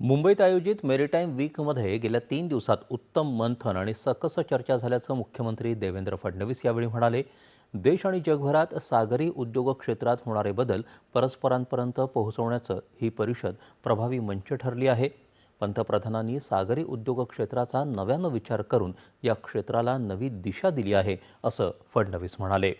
मुंबईत आयोजित मेरीटाईम वीकमध्ये गेल्या 3 दिवसात उत्तम मंथन आणि सकस चर्चा झाल्याचं मुख्यमंत्री देवेंद्र फडणवीस यावेळी म्हणाले. देश आणि जगभरात सागरी उद्योग क्षेत्रात होणारे बदल परस्परांपर्यंत पोहोचवण्याचं ही परिषद प्रभावी मंच ठरली आहे. पंतप्रधानांनी सागरी उद्योग क्षेत्राचा नव्यानं विचार करून या क्षेत्राला नवी दिशा दिली आहे, असं फडणवीस म्हणाले.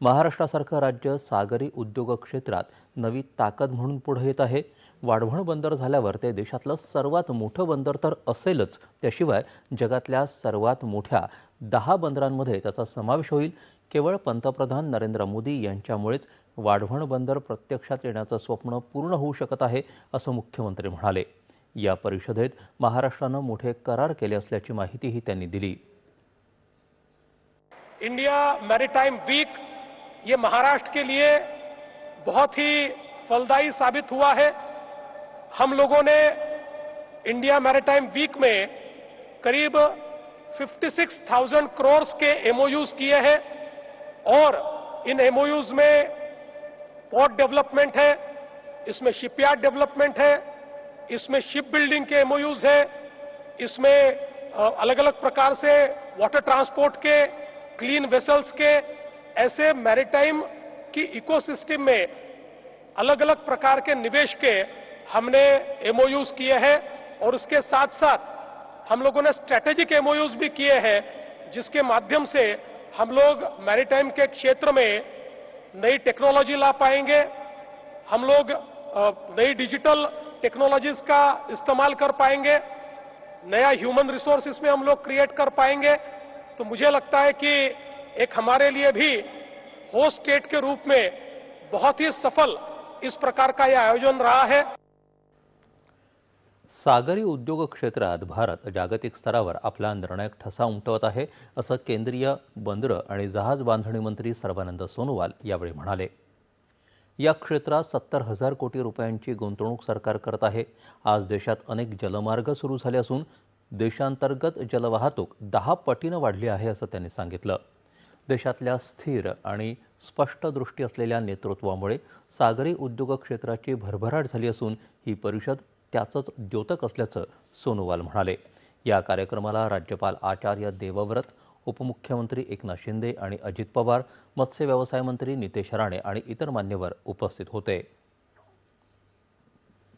महाराष्ट्रासारखं राज्य सागरी उद्योग क्षेत्रात नवी ताकद म्हणून पुढे येत आहे. वाढवण बंदर झाल्यावर ते देशातलं सर्वात मोठं बंदर तर असेलच, त्याशिवाय जगातल्या सर्वात मोठ्या 10 बंदरांमध्ये त्याचा समावेश होईल. केवळ पंतप्रधान नरेंद्र मोदी यांच्यामुळेच वाढवण बंदर प्रत्यक्षात येण्याचं स्वप्न पूर्ण होऊ शकत आहे, असं मुख्यमंत्री म्हणाले. या परिषदेत महाराष्ट्रानं मोठे करार केले असल्याची माहितीही त्यांनी दिली. इंडिया मैरीटाइम वीक ये महाराष्ट्र के लिए बहुत ही फलदायी साबित हुआ है। हम लोगों ने इंडिया मैरीटाइम वीक में करीब 56,000 करोड़ के एमओयूज किए हैं और इन एमओयूज में पोर्ट डेवलपमेंट है, इसमें शिपयार्ड डेवलपमेंट है, इसमें शिप बिल्डिंग के एमओयूज है, इसमें अलग अलग प्रकार से वाटर ट्रांसपोर्ट के, क्लीन वेसल्स के, ऐसे मैरीटाइम की इकोसिस्टम में अलग अलग प्रकार के निवेश के हमने एमओयूज किए हैं और उसके साथ साथ हम लोगों ने स्ट्रेटेजिक एमओयूज भी किए हैं, जिसके माध्यम से हम लोग मैरीटाइम के क्षेत्र में नई टेक्नोलॉजी ला पाएंगे। हम लोग नई डिजिटल टेक्नोलॉजीज का इस्तेमाल कर पाएंगे, नया ह्यूमन रिसोर्स इसमें हम लोग क्रिएट कर पाएंगे। तो मुझे लगता है कि एक हमारे लिए भी होस्ट स्टेट के रूप में बहुत ही सफल इस प्रकार का यह आयोजन रहा है। सागरी उद्योग क्षेत्रात भारत जागतिक स्तरावर आपला निर्णायक ठसा उमटवत आहे, असं केंद्रीय बंदरं आणि जहाज बांधणी मंत्री सर्बानंद सोनोवाल यावेळी म्हणाले. या क्षेत्रात 70,000 कोटी रुपयांची गुंतवणूक सरकार करत आहे. आज देशात अनेक जलमार्ग सुरू झाले असून देशांतर्गत जलवाहतूक 10 पटीनं वाढली आहे, असं त्यांनी सांगितलं. देशातल्या स्थिर आणि स्पष्ट दृष्टी असलेल्या नेतृत्वामुळे सागरी उद्योग क्षेत्राची भरभराट झाली असून ही परिषद त्याचंच द्योतक असल्याचं सोनोवाल म्हणाले. या कार्यक्रमाला राज्यपाल आचार्य देवव्रत, उपमुख्यमंत्री एकनाथ शिंदे आणि अजित पवार, मत्स्य व्यवसाय मंत्री नितेश राणे आणि इतर मान्यवर उपस्थित होते.